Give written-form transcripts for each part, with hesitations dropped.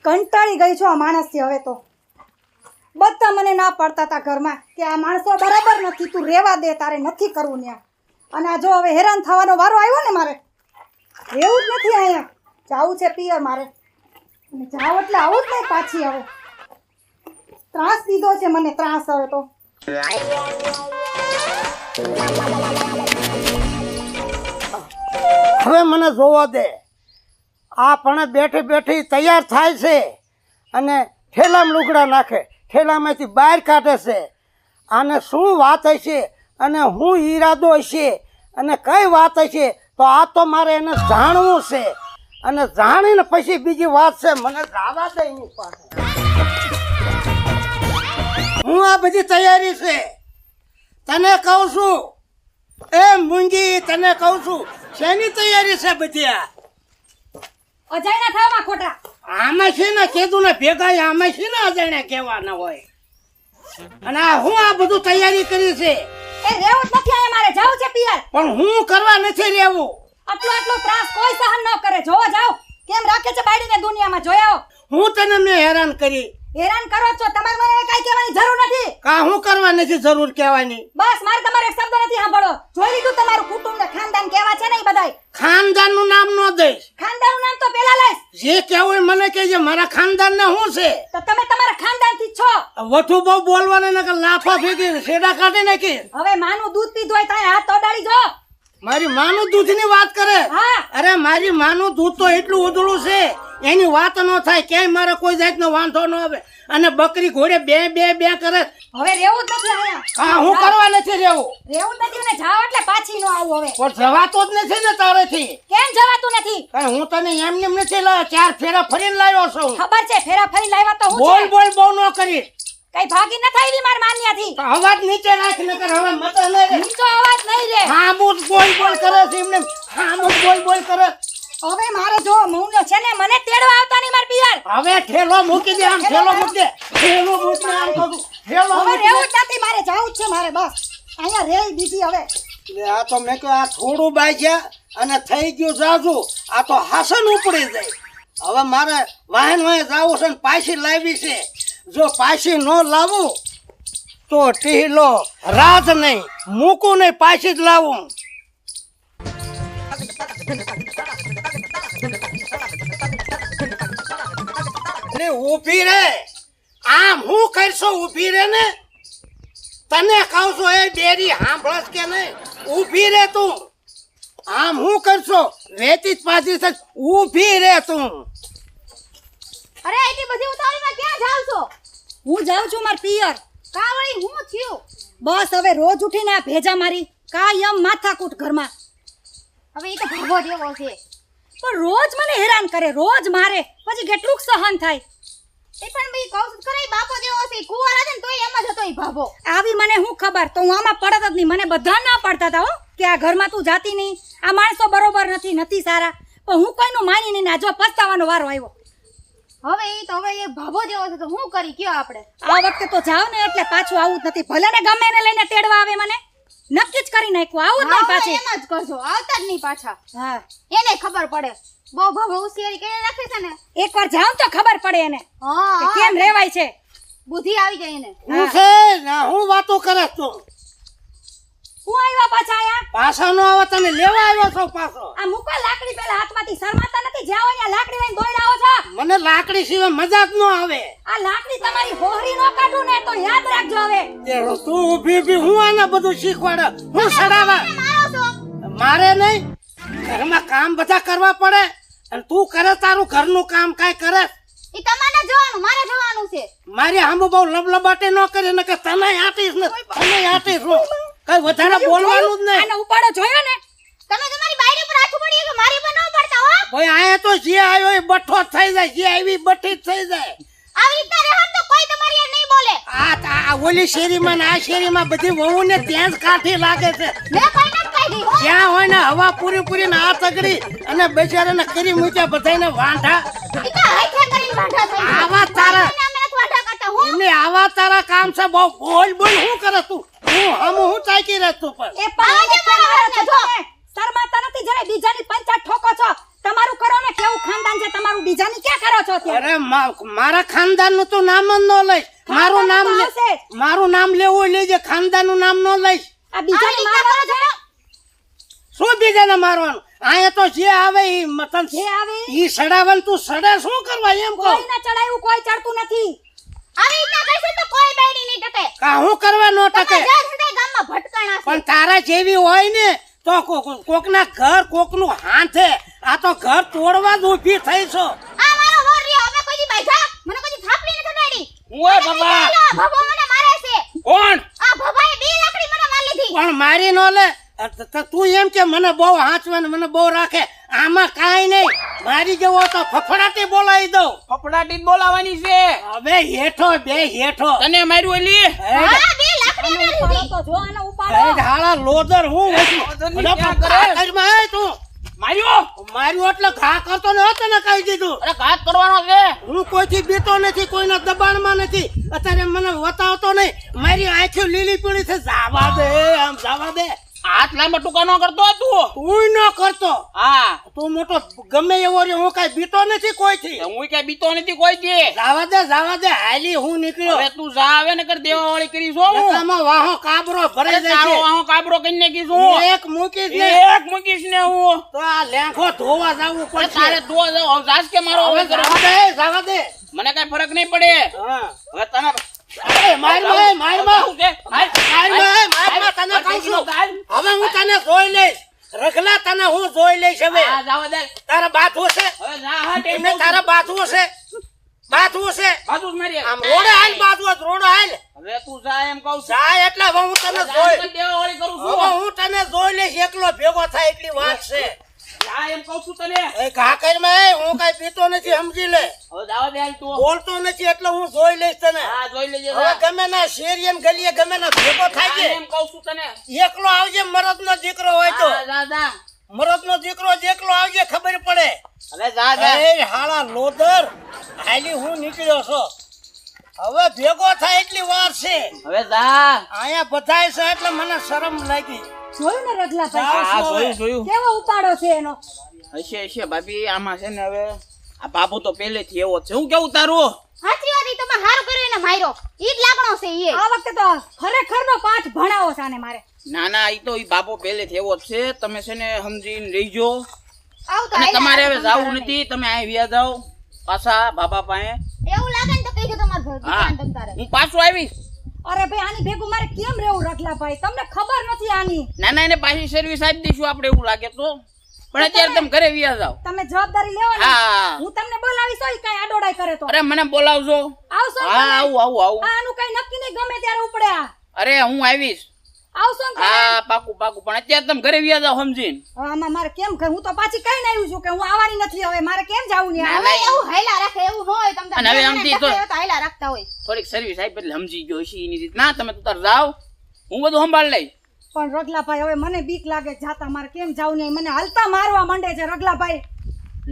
કંટાળી ગઈ છું આ માણસથી હવે તો બધા મને ના પાડતા હતા ઘરમાં કે આ માણસો બરાબર નથી તું રહેવા દે તારે નથી કરવું ત્યાં અને આ જો હવે હેરાન થવાનો વારો આવ્યો ને મારે રહેવું જ નથી અહીંયા જાવું છે પિયર મારે અને જાવ એટલે આવું જ નહીં પાછી હવે ત્રાસ દીધો છે મને ત્રાસ હવે તો હવે મને જોવા દે આ પણ બેઠી બેઠી તૈયાર થાય છે અને ઠેલામાં લુગડા નાખે ઠેલામાંથી બહાર કાઢે છે આને શું વાત હશે અને શું ઈરાદો હશે અને કઈ વાત હશે તો આ તો મારે એને જાણવું છે અને જાણીને પછી બીજી વાત છે મને જવા દે એની પાસે હું આ બધી તૈયારી છે તને કહું છું એ મૂંગી તને કહું છું શેની તૈયારી છે બધી આ અજાયના થાવમાં ખોટા આમાં છે ને કીધું ને ભેગા આમાં છે ને અજાણ્યા કહેવાના હોય અને આ હું આ બધું તૈયારી કરી છે એ રહેવું જ નથી અહીંયા મારે જાવું છે પિયર પણ હું કરવા નથી રહેવું આટલો ત્રાસ કોઈ સહન ન કરે જોવા જાવ કેમ રાખે છે બાડીને દુનિયામાં જોયા હું તને મેં હેરાન કરી હેરાન કરો છો તમારે મને કઈ કહેવાની જરૂર નથી કા હું કરવા નથી જરૂર કહેવાની બસ મારે તમારો એક શબ્દ નથી સાંભળો જોઈ લીધું તમારું કુટુંબ ને ખાનદાન કેવા છે ને એ બધાય ખાનદાન નું નામ ન દઈશ ખાનદાનનું નામ તો પેલા લઈશ જે કહેવું મને કહેજે મારા ખાનદાન ને શું છે તો તમે તમારા ખાનદાન થી છો વઠું બહુ બોલવાને નકર લાફા ફેંકી શેડા કાઢી નાખી હવે માનું દૂધ પીધું હોય તાય હાથ અડાડી જો મારી માનું દૂધ ની વાત કરે હા અરે મારી માનું દૂધ તો એટલું ઉધળું છે એની વાત ન થાય ક્યાંય મારે કોઈ જાતનો વાંધો ન આવે અને બકરી ઘોડે બે બે બે કરે હવે રહેવું જ નથી અહીંયા હા હું કરવા નથી રહેવું રહેવું જ નથી ને જાવ એટલે પાછી નો આવું હવે પણ જવાતો જ નથી ને તારેથી કેમ જવાતું નથી કારણ હું તને એમને નથી લાવ્યો 4 ફેરા ફરીને લાવ્યો છું ખબર છે ફેરા ફરી લાવ્યા તો હું બોલ બોલ બહુ ન કરી કઈ ભાગી ન થાયલી માર માન્યાથી અવાજ નીચે રાખ નકર હવે મત ન રે નીચો અવાજ નહીં રે હા બોલ બોલ બોલ કરે છે એમને હા બોલ બોલ કરે હવે મારે જો મુંનો છે ને મને તેડવા આવતા નહીં માર પિયર હવે ઠેલો મૂકી દે આમ ઠેલો મૂકી દે ઠેલો મૂકી આમ કહું ઠેલો હવે રહેવું જ નથી મારે જાવું જ છે મારે બસ અહીંયા રે બીજી હવે આ તો મેં કહ્યું આ થોડું બાજ્યા અને થઈ ગયું જાજુ આ તો હાસન ઉપડી જાય હવે મારે વાહન વાહન જાવું છે ને પાછી લાવી છે જો પાછી ન લાવું તો ટીહલો રાત નહીં મૂકું નહીં પાછી જ લાવું ઊભી રે આમ હું કરશો ઊભી રે ને તને કહું છું એ બેરી સાંભળસ કે નહીં ઊભી રે તું આમ હું કરશો વેતી જ પાછી છે ઊભી રે તું અરે એટલી બધી ઉતાવળીમાં ક્યાં જાવ છો હું જાઉં છું માર પિયર કા વળી હું થયું બસ હવે રોજ ઉઠીને આ ભેજા મારી કાયમ માથાકૂટ ઘરમાં હવે એ તો ભાગો જેવો છે પણ રોજ મને હેરાન કરે રોજ મારે પછી કેટલું સહન થાય એ પણ ભાઈ કહું છું ખરે બાપો જેવો છે કુવારા છે ને તોય એમ જ હતો એ ભાભો આવી મને હું ખબર તો હું આમાં પડત જ નહીં મને બધા ના પડતા હતા હો કે આ ઘરમાં તું જાતી નહીં આ માણસો બરોબર નથી સારા પણ હું કોઈનું માની નહીં ના જો પસ્તાવાનો વારો આવ્યો હવે એ ભાભો જેવો છે તો હું કરી કયો આપણે આ વખતે તો જાવ ને એટલે પાછું આવું જ નથી ભલે ને ગમે એને લઈને તેડવા આવે મને નક્કી જ કરી નાખ્યું આવું જ નહીં પાછી એમ જ કરજો આવતા જ નહીં પાછા હા એને ખબર પડે બહુ ભાભો ઉશિયારી કરીને રાખે છે ને એકવાર જાવ તો ખબર પડે એને હા કે કેમ રેવાય છે બુદ્ધિ આવી જાય એને હું છે ના હું વાતો કરે તું હું આવ્યા પાછા આયા પાછો નો આવે તને લેવા આવ્યો છો પાછો આ મૂકો લાકડી પેલા હાથમાંથી શરમાતા નથી જ્યાં હોય ત્યાં લાકડી લઈને દોડી આવો છો મને લાકડી સિવાય મજા જ ન આવે આ લાકડી તમારી હોહરી નો કાઢું ને તો યાદ રાખજો હવે તું ઊભી ઊભી હું આને બધું શીખવાડે હું સડાવા મારે નહીં ઘરમાં કામ બધા કરવા પડે અને તું કરે તારું ઘરનું કામ કાંઈ કરે ઈ તમારે જોવાનું મારે જોવાનું છે મારી આમ બહુ લબલબાટે ન કરે ને કે તને આટીશ ને તને આટીશ હું કઈ વધારે બોલવાનું જ નહીં આને ઉપાડો જોયો ને તમે તમારી બાયરી પર હાથ પડી કે મારી પર ન પડતા હો ભાઈ આયા તો જે આવ્યો એ બઠ્ઠો જ થઈ જાય જે આવી બઠ્ઠી જ થઈ જાય આવી રીતના રહો તો કોઈ તમારી યાર નહીં બોલે આ ઓલી શેરીમાં ને આ શેરીમાં બધી વહુને ત્યાં જ કાઠી લાગે છે મેં કોઈ નથી કહી દી હો જ્યાં હોય ને હવા પૂરી ને આ તગડી અને બેચારાને કરી મૂક્યા બધાને વાંઢા ઈ તો હાથે કરીને વાંઢા થઈ આવા તારા અમે નથી વાંઢા કરતા હો એમને આવા તારા કામ છે બહુ બોલ શું કરે તું હું ચાકી રહે તું પણ એ પાવાજે મારો છો શરમાતા નથી જરે બીજાની પંચાયત ઠોકો છો તમારું કરો ને કેવું ખાનદાન છે તમારું બીજાની ક્યાં કરો છો અત્યારે? અરે મારા ખાનદાનનું તો નામ જ ન લઈશ. મારું નામ ખાનદાનનું તો આવશે. મારું નામ લેવું હોય લેજે, ખાનદાનનું નામ ન લઈશ. આ બીજાને મારવાનો છે? શું બીજાને મારવાનું? અહીંયા તો જે આવે ઈ મતન જે આવે ઈ સડાવન તું સડે શું કરવા એમ કહું. કોઈ ના ચડાયું, કોઈ ચડતું નથી. આવી રીતના કહીશું તો કોઈ બેડી નહીં ટકે. કા હું કરવા ન ટકે? તમે જ્યાં સુધી ગામમાં ભટકાણા છે. પણ તારા જેવી હોય ને તો કોકના ઘર કોકનું હાથે. આ તો ઘર તોડવા જ ઊભી થઈ છો. આ મારો વોર રહ્યો. અમે કોઈ દી બાઈધા? મને કોઈ દી થાપડી નથી ઉડાડી. ઓય બાબા, ભભો મને મારે છે. કોણ? આ ભભાએ 2 લાકડી મને મારી લીધી. પણ મારી ન લે. તું એમ કે મને બહુ હાંચવે ને મને બહુ રાખે. આમાં કાંઈ નહીં. મારી જેવો તો ફફડાટી બોલાવી દઉં. ફફડાટી જ બોલાવાની છે. હવે હેઠો બે હેઠો. તને માર્યું એલી હા 2 લાકડી આને મારી ઉપાડો લીધી. તો જો, આને ઉપાડો. હાળા લોદર હું લોદરની ક્યાં કરે? તું માર્યો. માર્યું એટલે ઘા કરતો ન હતો ને કહી દીધું. અરે ઘાત કરવાનો છે. હું કોઈથી બીતો નથી, કોઈના દબાણમાં નથી. અત્યારે મને વતાવતો નહીં. મારી આંખો લીલી પીળી છે. જાવા દે, આમ જાવા દે. હાથ લાંબા ટૂંકા નો કરતો તું. તું ન કરતો. હા તું મોટો ગમે એવો રે, હું કઈ બીતો નથી કોઈથી. હું કઈ બીતો નથી કોઈ દી. જાવા દે હાલી હું નીકળ્યો. હવે તું જા આવે ને કર દેવા વાળી કરી છો હું. રસ્તામાં વાહો કાબરો ભરાઈ જાય તારો છે. આહો કાબરો કરી નાખીશ હું. એક મૂકીશ ને એક મૂકીશ ને હું. તો આ લેંઘો ધોવા જાવું અરે પડશે. તારે તું જાવ જાસ કે મારો હવે હવે કરો. જાવા દે. મને કઈ ફરક નહીં પડે. હા. હવે તને અરે માર શું છે? હાલ. તને કહું છું. હવે હું તને જોઈ લઈશ. રખલા તને હું જોઈ લઈશ હવે. હા જાવા દે. તારા બાથું છે? હવે જા હા ટેમ એમને તારા બાથું છે? બાથું છે? બાજુ જ મારી. આમ રોડે હાલ, બાથું જ રોડે હાલ. હવે તું જા એમ કહું છું. જાય એટલે હવે હું તને જા જોઈ એમ દેવા વાળી કરું છું. હવે હું તને જોઈ લઈશ. એકલો ભેગો થાય એટલી વાત છે. જા એમ કહું છું તને. એ ઘા કરીમાં હું કઈ પીતો નથી, સમજી લે. હવે જાવા દે હાલ તું. બોલતો નથી એટલે હું જોઈ લઈશ તને. હા જોઈ લેજે હવે જા. ગમે ના શેરીયન ગલીએ ગમે ના ભેગો થાય જા છે. એમ કહું છું તને. એકલો આવજે, મરદ નો દીકરો હોય તો. હા, જા જા. મરદ નો દીકરો એકલો આવજે, ખબર પડે. હવે જા જા. એ હાલા લોદર હાલી હું નીકળ્યો છો. હવે ભેગો થાય એટલી વાર છે. હવે જા. અહીંયા બધાય છે એટલે મને શરમ લાગી. જોયું ને રગલાભાઈ? હા હા જોયું જોયું. કેવો ઉપાડો છે એનો? હશે ભાભી આમાં છે ને હવે આ બાબુ તો પહેલેથી એવો જ છે. હું કેવું તારું? સાચી વાત. ઈ તમે હારું કર્યું એને માર્યો. ઈ જ લાગણો છે ઈ. આ વખતે તો ખરેખરનો પાઠ ભણાવો છે આને મારે. ના ના ઈ તો ઈ બાબો પહેલેથી એવો જ છે. તમે છે ને સમજીને રહીજો. આવ તો અને હાલ્યા તમારે હવે રાખો જાવું તમારે. નથી. તમે અહીં વ્યા જાઓ પાછા બાબા પાસે. એવું લાગે ને તો કહીજો તમાર ઘર હા તમ તારે. હું પાછું આવીશ. અરે ભાઈ, આની ભેગું મારે કેમ રહેવું રગલાભાઈ? તમને ખબર નથી આની. ના ના એને પાછી સર્વિસ આપી દઈશું આપણે એવું લાગે તો. પણ અત્યારે તમે ઘરે વ્યા જાઓ. તમે જવાબદારી લેવો ને. હા હું તમને બોલાવીશ હોય કઈ આડોડાઈ કરે તો. અરે મને બોલાવજો. આવશો ને હા તમે? આવું આવું આવું. આનું કઈ નક્કી નહીં, ગમે ત્યારે ઉપડે આ. અરે હું આવીશ. આવશો ને તમે? હા પાકું પાકું. પણ અત્યારે તમે ઘરે વ્યા જાઓ સમજીને. હવે આમાં મારે કેમ કહે? હું તો પાછી કઈ આવ્યું છું કે હું આવવાની નથી. હવે મારે કેમ જાવું ને? ના, હવે એવું હાલ્યા રાખે એવું ન હોય તમ તારે. અને હવે મને આમથી ટકે તો- હોય તો હાલ્યા રાખતા હોય. થોડીક સર્વિસ આપી એટલે સમજી ગયો હશે એની રીત. ના તમે તો તાર જાઓ, હું બધું સંભાળ લઈશ. પણ રગલાભાઈ હવે મને બીક લાગે જાતા. મારે કેમ જાવું ને? મને હલતા મારવા માંડે છે રગલાભાઈ.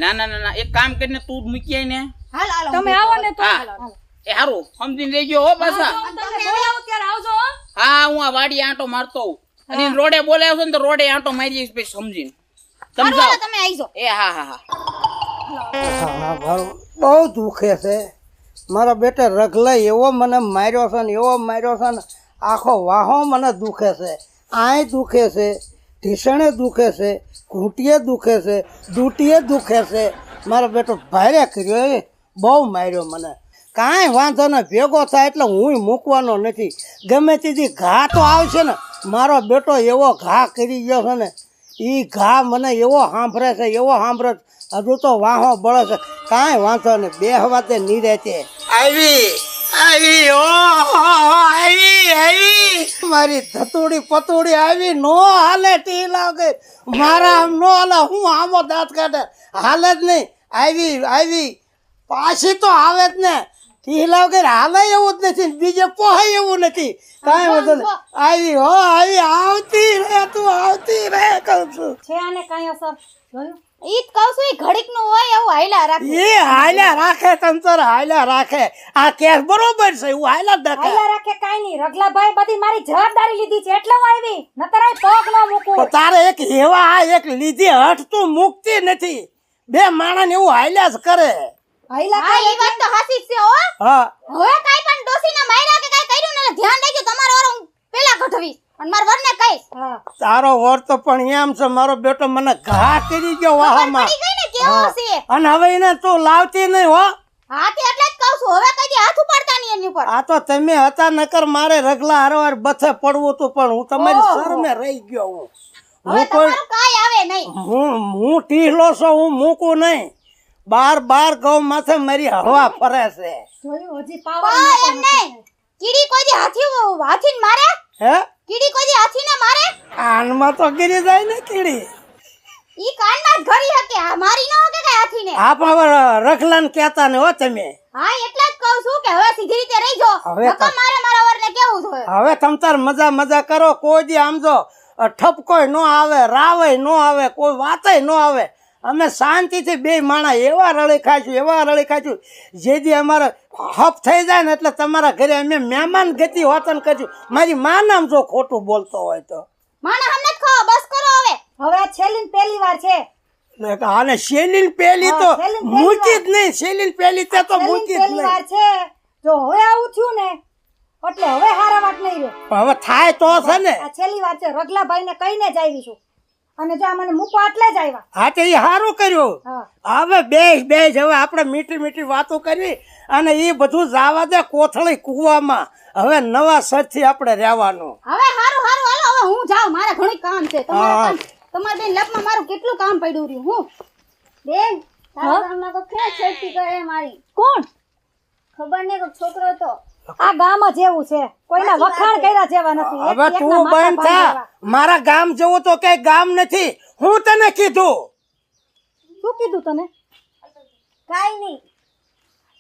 ના ના ના ના એક કામ કરીને તું જ મૂકી આય ને. હાલ હાલો. તમે આવો ને તો હા એ હારું સમજીને રહેજો હો પાછા. તમે બોલાવો ત્યારે આવજો હો. હા હું આ વાડી આંટો મારતો હોઉં. અને રોડે બોલાવ્યો છે ને તો રોડે આંટો મારી જઈશ પછી સમજીને. તમે હારું જાઓ. હાલો તમે આઈજો. એ હા હા હા. હા, બહુ દુખે છે. મારા બેટે રગલાઈ એવો મને માર્યો છે ને એવો માર્યો છે ને આખો વાહો મને દુખે છે. આય દુખે છે, ઢીસણે દુખે છે, ઘૂંટીએ દુખે છે, દૂટીએ દુખે છે. મારો બેટો ભારે કર્યો, એ બહુ માર્યો મને. કાંઈ વાંધો ને, ભેગો થાય એટલે હું મૂકવાનો નથી. ગમે તેથી ઘા તો આવશે ને. મારો બેટો એવો ઘા કરી ગયો છે ને, એ ઘા મને એવો સાંભળે છે, એવો સાંભળે છે. હજુ તો વાહો બળે છે. કાંઈ વાંધો ને, બે હવાતે નિરેતે આવી આવી આવી મારી ધતુડી પતુડી આવી. નો હાલે ટી લાગે મારા, આમ નો હાલે. હું આમો દાંત કાઢે હાલે જ નહીં. આવી આવી પાછી તો આવે જ ને. ટી લાગે હાલે એવું જ નથી, બીજે પોહાય એવું નથી. કાંઈ વાંધો નહીં. આવી હો આવી, આવતી રે તું, આવતી રે કહું છું. છે આને કાંઈ અસર જોયું? ઈ જ કહું છું ઈ ઘડીક નું હોય એવું હાલ્યા રાખે. એ હાલ્યા રાખે, તંતર હાલ્યા રાખે. આ કેસ બરોબર છે, હું હાલ્યા જ રાખે. હાલ્યા રાખે કાંઈ નહીં. રગલાભાઈ બધી મારી જવાબદારી લીધી છે એટલે હું આવી. નતર આ પગ ન મૂકું. તો તારે એક હેવા એક લીધી હટ તું મૂકતી નથી. બે માણસ એવું હાલ્યા જ કરે. હાઈલા હા કરે ઈ વાત તો હાસી જ છે હો. હા હવે કાઈ પણ ડોસીને માર્યા કે કાઈ કર્યું ને એટલે ધ્યાન રાખજો તમારો વારો હું પેલા ગઢવીશ અને મારા વરને કહીશ. હા તારો વર તો પણ એમ છે મારો બેટો મને ઘા કરી ગયો વાહમાં પડી ગઈ ને કેવો છે. અને હવે એને તું લાવતી નહીં હો હા તે એટલે જ કહું છું હવે કઈ દી હાથ ઉપાડતા નહીં એની ઉપર. આ તો તમે હતા નકર મારે રગલા હારવાર બથે પડવું તું પણ હું તમારી શરમે રહી ગયો હું હવે હું કોઈ તમારું કાઈ આવે નહીં. હું ટીહલો છું હું મૂકું નહીં બાર ગૌ માથે મારી હવા ફરે છે જોયું હજી પાવર પણ એમ નહીં કીડી કોઈ દી હાથીને મારે હે કીડી કોઈ દી હાથીને મારે કાનમાં તો ગીરી જાય ને કીડી ઈ કાનમાં જ ઘરી હકે આ મારી ન હકે કઈ હાથીને. આપ હવે રખલાને કહેતા ને હો તમે હા એટલે જ કહું છું કે હવે સીધી રીતે રહી જો. હવે નકર મારે મારા વરને કેવું જોઈએ. હવે તમ તાર મજા કરો કોઈ દી આમ જો ઠપકોય ન આવે રાવય ન આવે કોઈ વાતય ન આવે અમે શાંતિથી બે માણા એવા રળી ખાઈશું જે દી અમારે હપ થઈ જાય ને એટલે તમારા ઘરે અમે મહેમાન ગતિ હોતન કરશું મારી માં નામ જો ખોટું બોલતો હોય તો માને હમને જ ખાઓ બસ કરો હવે. હવે આ છેલ્લી ને પહેલી વાર છે આને શેલીન પેલી તો હા, શેલીન પહેલી મૂકી જ નહીં શેલીન પેલી તે તો મૂકી જ પહેલી નહીં વાર છે જો હવે આવું થયું ને એટલે હવે હારા વાત નહીં રે હવે થાય તો છે ને આ છેલ્લી વાર છે રગલાભાઈ ને કહીને જ આવી છું અને જો આ મને મૂકવા એટલે જ આવ્યા હા તો એ સારું કર્યું હા હવે બે હવે આપણે મીઠી વાતો કરી અને એ બધું જાવા દે કોથળી કૂવામાં હવે નવા સરથી આપણે રહેવાનું હવે હારું હાલો હવે હું જાઉં મારે ઘણું કામ છે. તમારા બેન લપમાં મારું કેટલું કામ પડ્યું રહ્યું હું. બેન તારા ગામમાં કોઈ ક્યાં છેડતી કરે મારી કોણ ખબર નહીં કોઈ છોકરો તો આ ગામ જ એવું છે કોઈના વખાણ કર્યા જેવા નથી હવે એક તું એકના માથા બંધ ભાંગી થા જેવા. મારા ગામ જેવું તો કઈ ગામ નથી હું તને કીધું શું કીધું તને કાઈ નહીં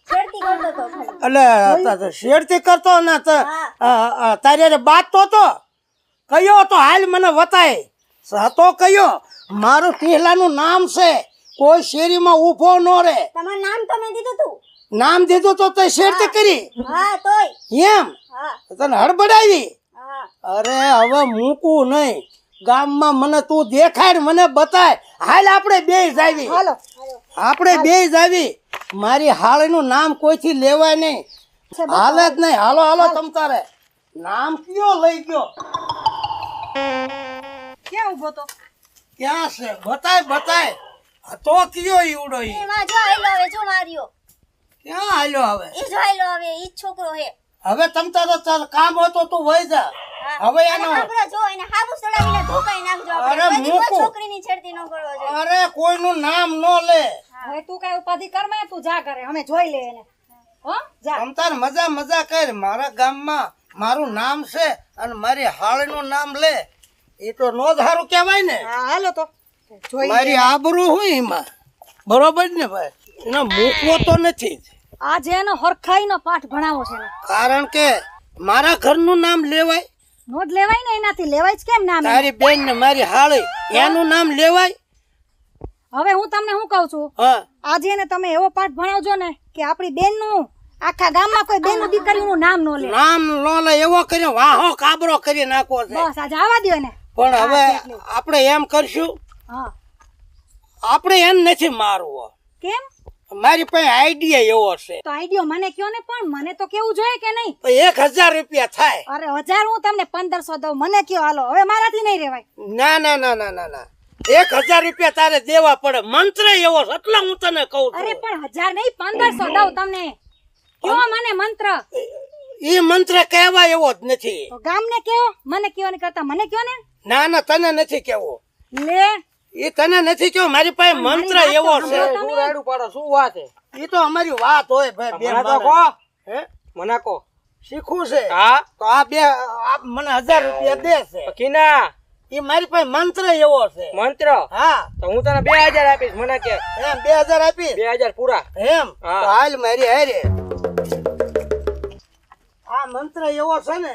છેડતી કરતો તો એટલે શેરથી કરતો ને તારે બાત તો કયો તો હાલ મને વતાય હતો કયો મારું ટીહલાનું નામ છે કોઈ શેરીમાં ઊભો ન રે તમારું નામ તો મેં દીધું તું. નામ દીધું તો તે શેરતી કરી હા તોય એમ હા તને હડબડાવી હા અરે હવે મૂકું નહીં ગામમાં મને તું દેખાડ મને બતાય હાલ આપણે બે જાવી હાલો આપણે બે જાવી મારી હાળનું નામ કોઈથી લેવાય નહીં હાલે જ નહીં હાલો તમ તારે નામ કયો લઈ ગયો ક્યાં ઉભો તો ક્યાં છે બતાય તો કયો ઈવડો ઈ એમાં જો આયલો હવે જો માર્યો ક્યાં હાલ્યો હવે ઈ જો આયલો હવે ઈ છોકરો હે. હવે તમ તારે ચાલ કામ હોય તો તું વઈ જા હવે એનો આપણે જો એને હાબુ સડાવીને ધોકાઈ નાખજો અરે આપણે કોઈ મૂકો. છોકરીની છેડતી ન કરવો જોઈએ. અરે કોઈનું નામ ન લે હવે તું કઈ ઉપાધિ કર માં તું જા કરે અમે જોઈ લે એને હો જા તમ તાર મજા કર મારા ગામમાં મારું નામ છે અને મારી હાળનું નામ લે એ તો નો ધારું કહેવાય ને હા હાલો તો જોઈ મારી આબરૂ હોય એમાં બરોબર ને ભાઈ એને મૂકવો તો નથી જ. આજે એનો હરખાઈનો પાઠ ભણાવો છે એને. કારણ કે મારા ઘરનું નામ લેવાય નો જ લેવાય ને એનાથી લેવાય જ કેમ નામ એનું? તારી બેન ને મારી હાળી એનું નામ લેવાય હવે હું તમને શું કહું છું હા આજે એને તમે એવો પાઠ ભણાવજો ને કે આપણી બેનનું આખા ગામમાં કોઈ બેનનું દીકરીનું નામ ન લે નામ નો લે એવો કર્યો વાહો કાબરો કરી નાખવો છે બસ આજે આવવા દો એને પણ હવે આપણે એમ કરશું હા આપણે એમ નથી મારવો કેમ મારી પાસે આઈડિયા એવો છે તો આઈડિયો મને કયો ને પણ મને તો કેવું જોઈએ કે નહીં તો 1000 રૂપિયા થાય અરે 1000 હું તમને 1500 દઉં મને કયો હાલો હવે મારાથી નહીં રહેવાય ના 1000 રૂપિયા તારે દેવા પડે મંત્ર એવો છે એટલે હું તને કહું અરે છું પણ 1000 નહીં 1500 દઉં તમને કયો મને મંત્ર એ મંત્ર કહેવા એવો જ નથી તો ગામને કયો મને કયો ને કરતા મને કયો ને ના તને નથી કેવો લે એ તને નથી કેવો મારી પાસે મંત્ર વાત તો એવો છે સાંભળો તમે. રાડું પાડો શું વાત હે એ તો અમારી વાત હોય ભાઈ બે મને તો માણસ. કહો હે મને કહો શીખવું છે હા તો આ મને 1000 રૂપિયા દે છે કિના એ મારી પાસે મંત્ર એવો છે મંત્ર હા તો હું તને 2000 આપીશ મને કે એમ 2000 આપી 2000 પૂરા એમ હા. તો હાલ મારી હારે આ મંત્ર એવો છે ને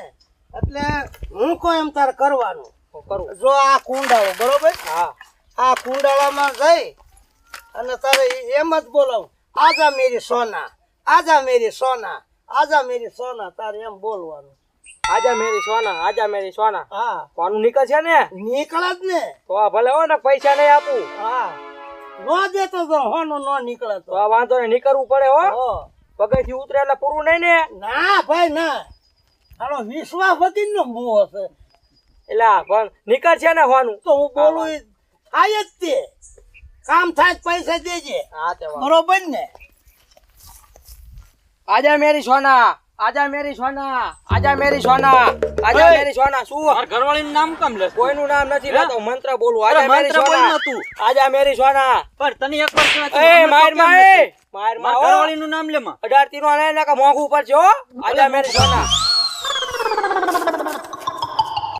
એટલે હું કોઈ એમ તાર કરવાનું હું કરું જો આ કુંડાળો બરોબર હા આ કુંડાળામાં જઈ અને તારે એમ જ બોલાવું આજા મેરી સોના આજા મેરી સોના આજા મેરી સોના તારે એમ બોલવાનું આજા મેરી સોના હા પાનું નીકળ છે ને નીકળે જ ને તો આ ભલે હો ને પૈસા નહીં આપું હા નો દેતો તો હોનો નો નીકળે તો આ વાંધો ને નીકળવું પડે હો હો. પગેથી ઉતરે એટલે પૂરું નહીં ને ના ભાઈ ના આનો વિશ્વાસ વગર નો મોહ છે એટલે આ પણ નીકળ છે ને હોવાનું તો હું બોલું ઈ થાય જ તે કામ થાય તો પૈસા દેજે હા તે વાત. બરોબર ને આજા મેરી સોના આજા મેરી સોના આજા મેરી સોના આજા મેરી સોના શું ઘરવાળીનું નામ કેમ લે કોઈનું નામ નથી લેતો મંત્ર બોલું આજા અરે મેરી મંત્ર બોલ સોના ન તું. આજા મેરી સોના પણ તને એક વાર કહેવાય એ માર માર માર માર ઘરવાળીનું નામ લે માં 18 નો ને કે મોંઘું ઉપર છે હો આજા મેરી સોના